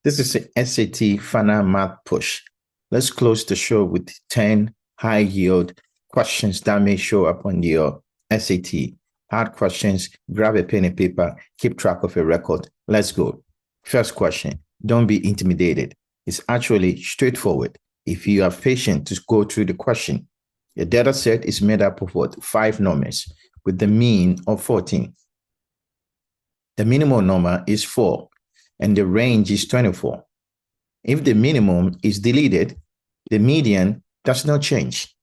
This is a SAT final math push. Let's close the show with 10 high yield questions that may show up on your SAT. Hard questions, grab a pen and paper, keep track of a record. Let's go. First question, don't be intimidated. It's actually straightforward. If you are patient to go through the question, your data set is made up of what? 5 numbers with the mean of 14. The minimum number is 4 and the range is 24. If the minimum is deleted, the median does not change.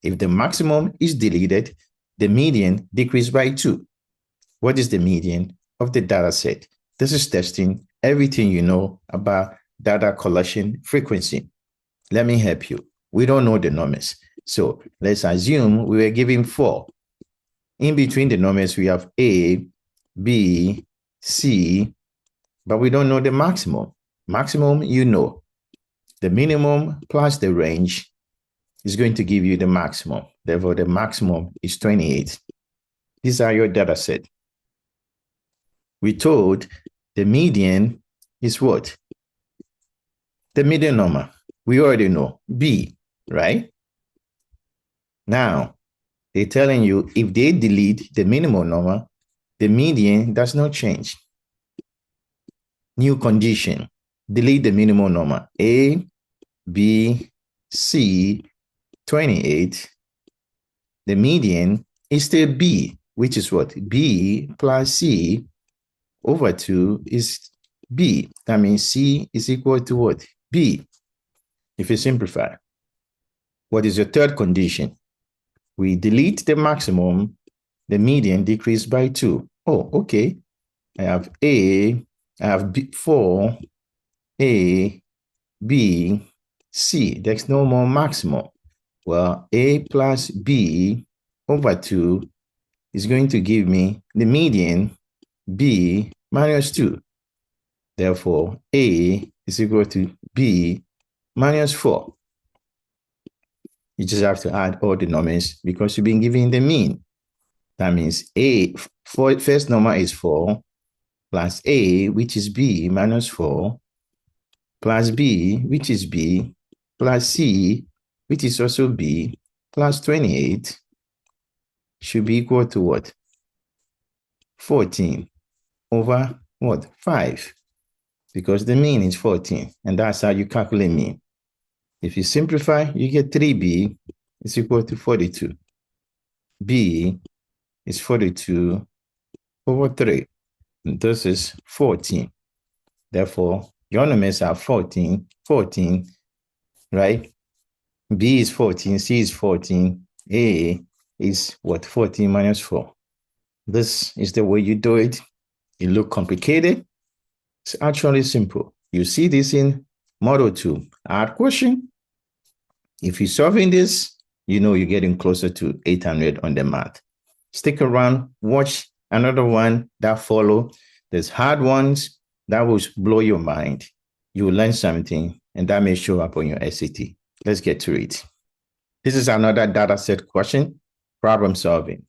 If the maximum is deleted, the median decreases by 2. What is the median of the data set? This is testing everything you know about data collection frequency. Let me help you. We don't know the numbers. So let's assume we were given 4. In between the numbers, we have A, B, C, but we don't know the maximum. Maximum, you know. The minimum plus the range is going to give you the maximum. Therefore, the maximum is 28. These are your data set. We told the median is what? The median number. We already know, B, right? Now, they're telling you if they delete the minimum number, the median does not change. New condition, delete the minimum number. A, B, C, 28. The median is still B, which is what? B plus C over 2 is B. That means C is equal to what? B. If you simplify, what is your third condition? We delete the maximum, the median decreased by 2. Oh, okay. I have A, I have B, 4, A, B, C. There's no more maximum. Well, A plus B over 2 is going to give me the median B minus 2. Therefore, A is equal to B minus 4. You just have to add all the numbers because you've been given the mean. That means A, first number is 4, plus A, which is B, minus 4, plus B, which is B, plus C, which is also B, plus 28, should be equal to what? 14 over what? 5, because the mean is 14, and that's how you calculate mean. If you simplify, you get 3B is equal to 42. B is 42 over 3. And this is 14. Therefore, your numbers are 14, 14, right? B is 14, C is 14, A is what? 14 minus 4. This is the way you do it. It looks complicated. It's actually simple. You see this in Model 2. Hard question. If you're solving this, you know you're getting closer to 800 on the math. Stick around, watch another one that follow. There's hard ones that will blow your mind. You will learn something, and that may show up on your SAT. Let's get to it. This is another data set question, problem solving.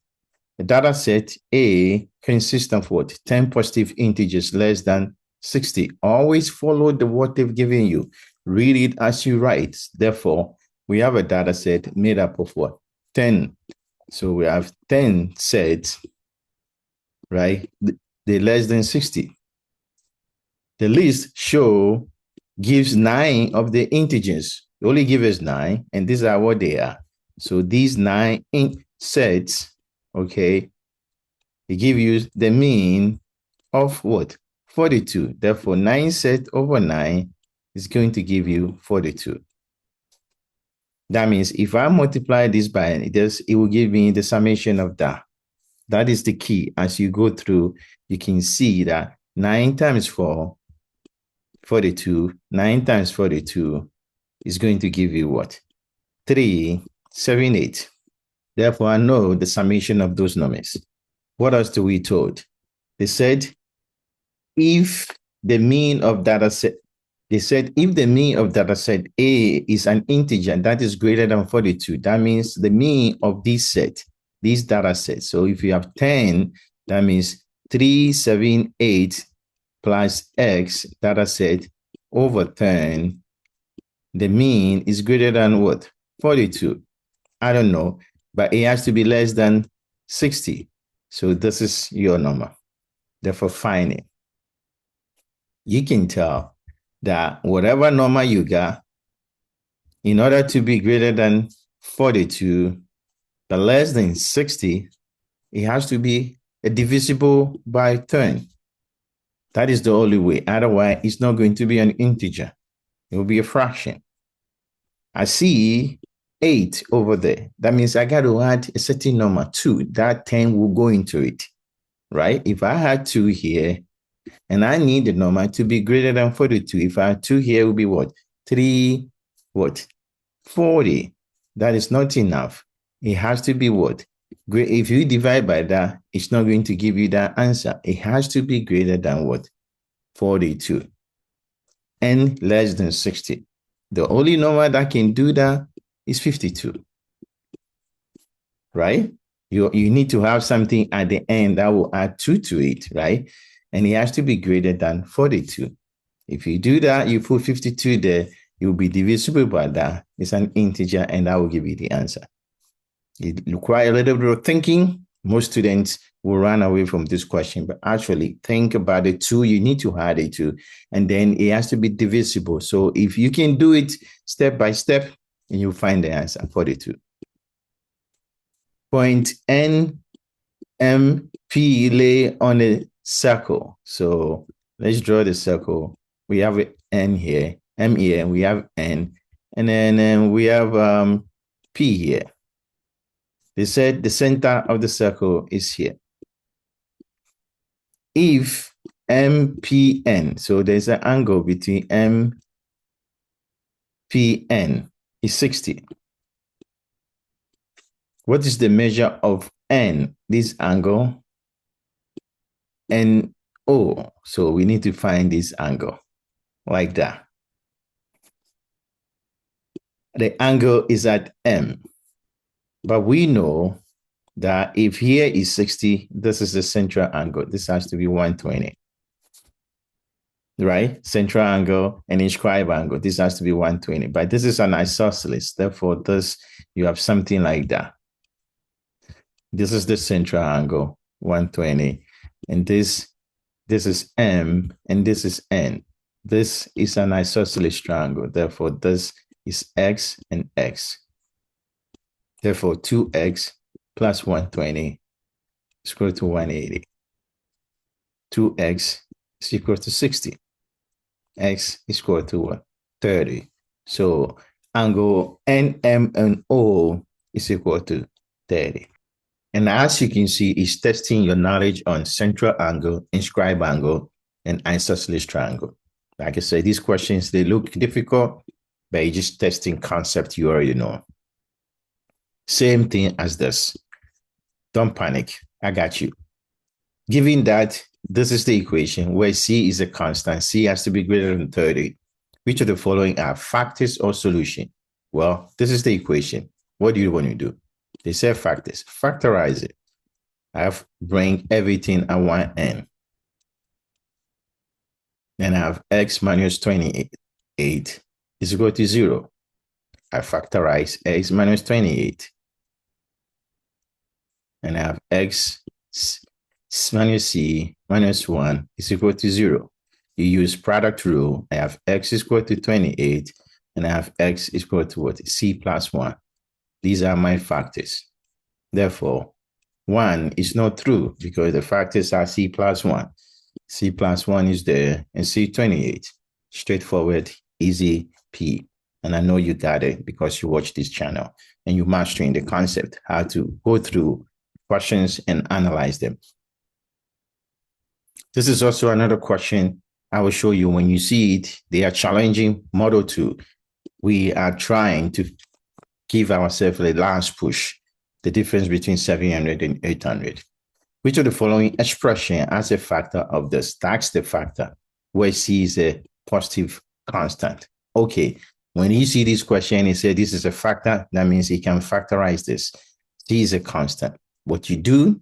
The data set A consists of what? 10 positive integers less than 60. Always follow what they've given you. Read it as you write. Therefore, we have a data set made up of what? 10. So we have 10 sets, right? They're less than 60. The list gives 9 of the integers. They only give us 9, and these are what they are. So these 9 sets, okay, they give you the mean of what? 42. Therefore, 9 sets over 9 is going to give you 42. That means if I multiply this by this, it will give me the summation of that. That is the key. As you go through, you can see that 9 times 4, 42. 9 times 42 is going to give you what? 378. Therefore, I know the summation of those numbers. What else do we told? They said, if the mean of data set, if the mean of data set A is an integer that is greater than 42, that means the mean of this data set. So if you have 10, that means 378 plus X data set over 10, the mean is greater than what? 42. I don't know, but it has to be less than 60. So this is your number. Therefore, find it. You can tell that whatever number you got, in order to be greater than 42, but less than 60, it has to be divisible by 10. That is the only way. Otherwise, it's not going to be an integer. It will be a fraction. I see 8 over there. That means I got to add a certain number, 2. That 10 will go into it, right? If I had 2 here, and I need the number to be greater than 42. If I had 2 here, it would be what? 3, what? 40. That is not enough. It has to be what? If you divide by that, it's not going to give you that answer. It has to be greater than what? 42. And less than 60. The only number that can do that is 52. Right? You need to have something at the end that will add 2 to it, right? And it has to be greater than 42. If you do that, you put 52 there, it will be divisible by that. It's an integer, and that will give you the answer. It requires a little bit of thinking. Most students will run away from this question, but actually think about the 2. You need to add a 2, and then it has to be divisible. So if you can do it step by step, and you'll find the answer, 42. Point N, M, P lay on a circle. So let's draw the circle. We have N here, M here, we have N, and then we have P here. They said the center of the circle is here. If MPN, so there's an angle between MPN is 60. What is the measure of N, this angle? NO. So we need to find this angle like that. The angle is at M. But we know that if here is 60, this is the central angle. This has to be 120. Right? Central angle and inscribed angle. This has to be 120. But this is an isosceles. Therefore, this, you have something like that. This is the central angle, 120. And this is M, and this is N. This is an isosceles triangle. Therefore, this is X and X. Therefore, 2x plus 120 is equal to 180. 2x is equal to 60. X is equal to what? 30. So angle NMNO is equal to 30. And as you can see, it's testing your knowledge on central angle, inscribed angle, and isosceles triangle. Like I said, these questions, they look difficult, but it's just testing concept you already know. Same thing as this. Don't panic. I got you. Given that this is the equation where C is a constant, C has to be greater than 30. Which of the following are factors or solution? Well, this is the equation. What do you want to do? They say factors. Factorize it. I have bring everything at one end. Then I have x minus 28 is equal to 0. I factorize x minus 28. And I have x minus c minus 1 is equal to 0. You use product rule. I have x is equal to 28, and I have x is equal to what? C plus 1. These are my factors. Therefore, 1 is not true because the factors are c plus 1. C plus 1 is there, and C28. Straightforward, easy P. And I know you got it because you watched this channel and you're mastering the concept, how to go through questions and analyze them. This is also another question I will show you. When you see it, they are challenging Model 2. We are trying to give ourselves a last push, the difference between 700 and 800. Which of the following expression as a factor of this? That's the factor where C is a positive constant. Okay, when you see this question, it says this is a factor, that means you can factorize this. C is a constant. What you do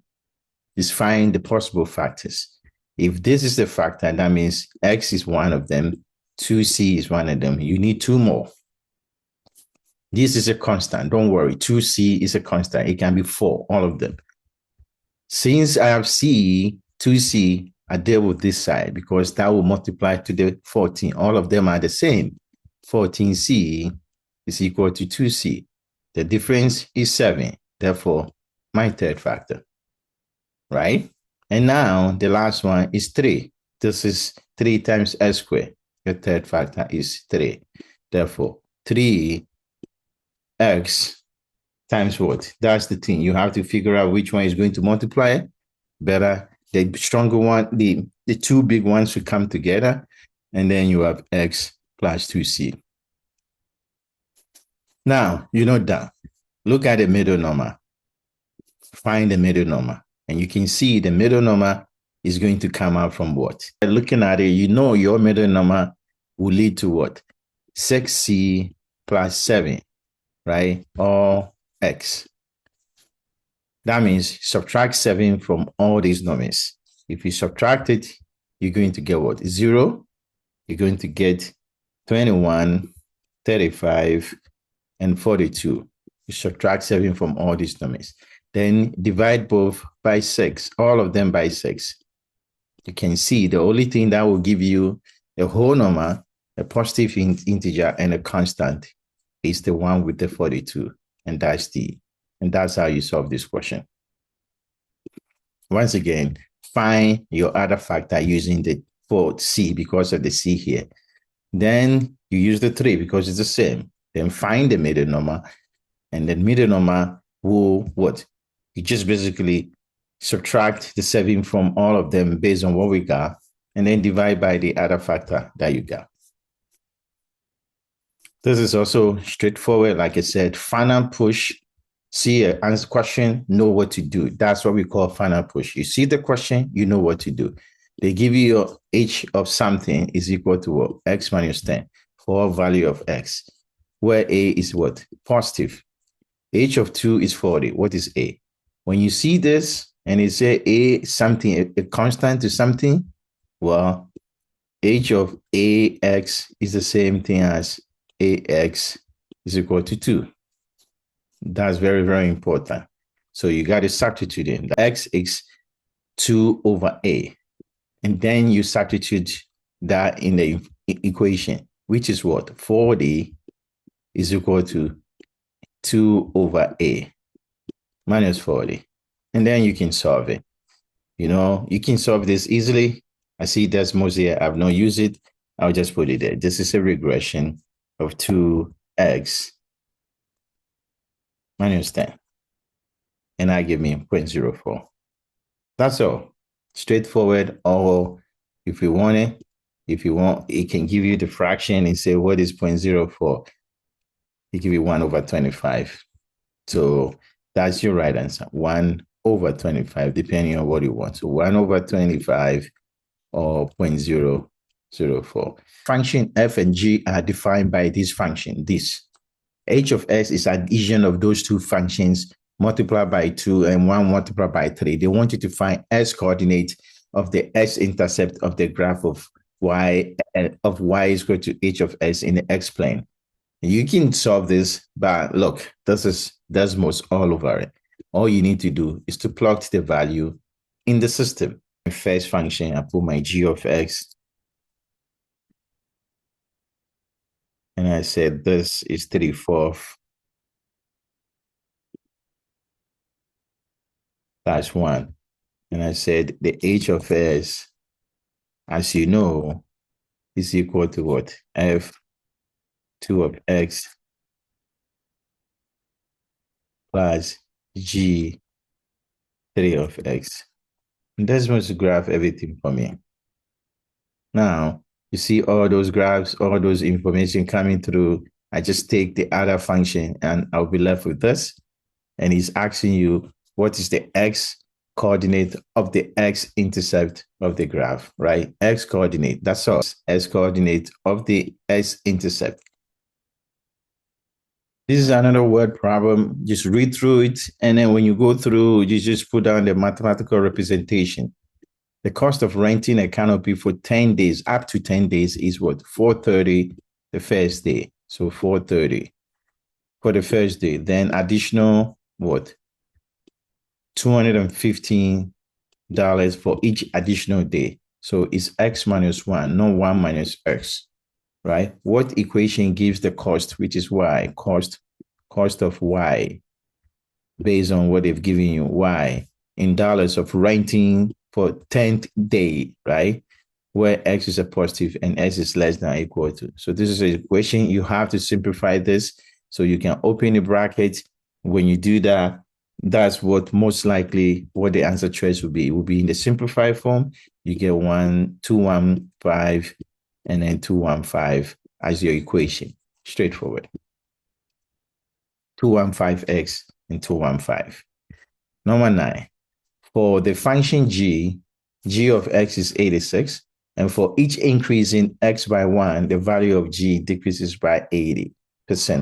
is find the possible factors. If this is the factor, that means X is one of them, 2c is one of them. You need two more. This is a constant. Don't worry. 2c is a constant. It can be 4, all of them. Since I have c, 2c, I deal with this side because that will multiply to the 14. All of them are the same. 14c is equal to 2c. The difference is 7. Therefore, my third factor, right? And now the last one is 3. This is 3 times s squared. The third factor is 3. Therefore, 3x times what? That's the thing. You have to figure out which one is going to multiply better. The stronger one, the two big ones should come together, and then you have x plus 2c. Now, you know that. Look at the middle number. Find the middle number. And you can see the middle number is going to come out from what? Looking at it, you know your middle number will lead to what? 6c plus 7, right? Or x. That means subtract 7 from all these numbers. If you subtract it, you're going to get what? 0. You're going to get 21, 35, and 42. You subtract 7 from all these numbers. Then divide both by 6, all of them by 6. You can see the only thing that will give you a whole number, a positive integer, and a constant is the one with the 42. And that's how you solve this question. Once again, find your other factor using the 4c because of the c here. Then you use the 3 because it's the same. Then find the middle number, and the middle number will what? You just basically subtract the 7 from all of them based on what we got, and then divide by the other factor that you got. This is also straightforward. Like I said, final push. See an answer question, know what to do. That's what we call final push. You see the question, you know what to do. They give you your h of something is equal to what? X minus 10 for value of x, where a is what? Positive. H of 2 is 40. What is a? When you see this and it say a something, a constant to something, well, h of ax is the same thing as ax is equal to 2. That's very, very important. So you got to substitute in. X is 2 over a. And then you substitute that in the equation, which is what? 40 is equal to 2 over a minus 40. And then you can solve it. You know, you can solve this easily. I see DESMOS here. I've not used it. I'll just put it there. This is a regression of 2x minus 10. And that give me 0.04. That's all. Straightforward. Or if you want it, it can give you the fraction and say, what is 0.04? It give you 1 over 25. So that's your right answer. 1 over 25, depending on what you want. So 1 over 25 or 0.004. Function f and g are defined by this function, this. H of s is addition of those two functions multiplied by 2 and 1 multiplied by 3. They want you to find s coordinate of the x-intercept of the graph of y is equal to h of s in the x-plane. You can solve this, but look, this is DESMOS all over it. All you need to do is to plug the value in the system. My first function, I put my g of x. And I said this is 3/4 plus 1. And I said the h of s, as you know, is equal to what? f2 of x plus g3 of x. And that's going to graph everything for me. Now, you see all those graphs, all those information coming through. I just take the other function and I'll be left with this. And he's asking you, what is the x coordinate of the x-intercept of the graph, right? X coordinate, that's all. X coordinate of the x-intercept. This is another word problem. Just read through it. And then when you go through, you just put down the mathematical representation. The cost of renting a canopy for 10 days, up to 10 days, is what? $430 the first day. So $430 for the first day. Then additional what? $215 for each additional day. So it's X minus 1, not 1 minus X, right? What equation gives the cost, which is Y? Cost of Y, based on what they've given you, Y, in dollars of renting for 10th day, right? Where X is a positive and X is less than or equal to. So this is an equation. You have to simplify this so you can open the bracket. When you do that, that's what most likely what the answer choice will be. It will be in the simplified form. You get 215 and then 215 as your equation. Straightforward. 215x and 215. Number 9. For the function g of x is 86. And for each increase in x by 1, the value of g decreases by 80%.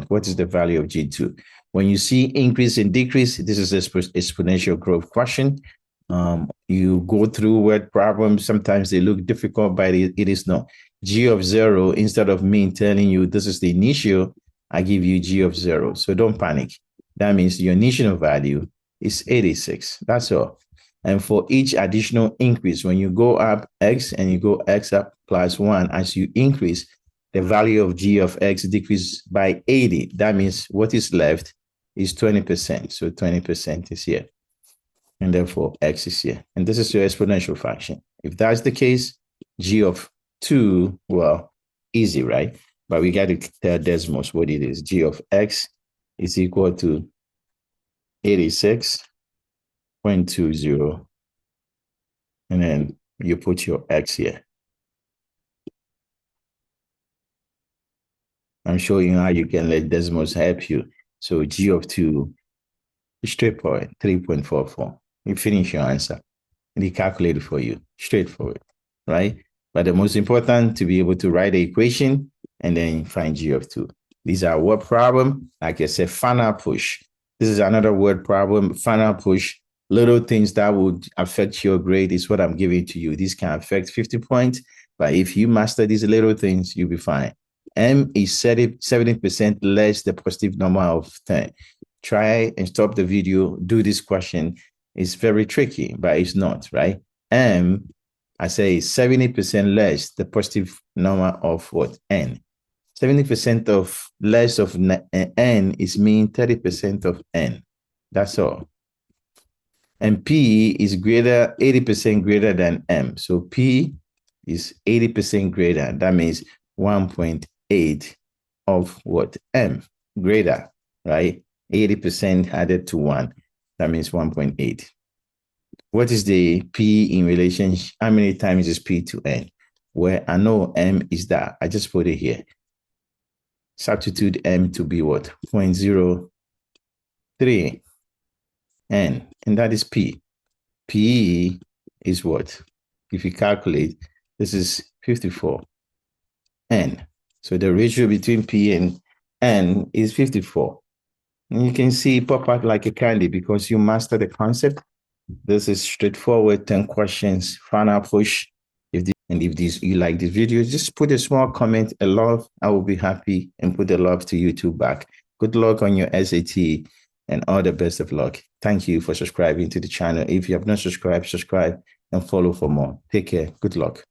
What is the value of g2? When you see increase and decrease, this is an exponential growth question. You go through word problems. Sometimes they look difficult, but it is not. G of 0, instead of me telling you this is the initial, I give you g of 0. So don't panic. That means your initial value is 86. That's all. And for each additional increase, when you go up x and you go x up plus 1, as you increase, the value of g of x decreases by 80. That means what is left is 20%. So 20% is here. And therefore, x is here. And this is your exponential function. If that's the case, g of 2, well, easy, right? But we got to tell DESMOS what it is. G of x is equal to 86.20. And then you put your x here. I'm showing you how you can let DESMOS help you. So G of 2 is straightforward, 3.44. You finish your answer. And he calculated for you. Straightforward, right? But the most important to be able to write the equation and then find G of 2. These are word problem. Like I said, final push. This is another word problem. Final push. Little things that would affect your grade is what I'm giving to you. These can affect 50 points. But if you master these little things, you'll be fine. M is 70% less the positive number of 10. Try and stop the video. Do this question. It's very tricky, but it's not, right? M, I say 70% less the positive number of what? N. 70% of less of N is mean 30% of N. That's all. And P is 80% greater than M. So P is 80% greater. That means 1.8 of what? M. Greater, right? 80% added to 1. That means 1.8. What is the P in relation? How many times is P to N? Where I know M is that. I just put it here. Substitute M to be what? 0.03 N. And that is P. P is what? If you calculate, this is 54 N. So the ratio between P and N is 54. And you can see it pop out like a candy because you master the concept. This is straightforward 10 questions, final push. If you like this video, just put a small comment, a love. I will be happy and put the love to YouTube back. Good luck on your SAT and all the best of luck. Thank you for subscribing to the channel. If you have not subscribed, subscribe and follow for more. Take care. Good luck.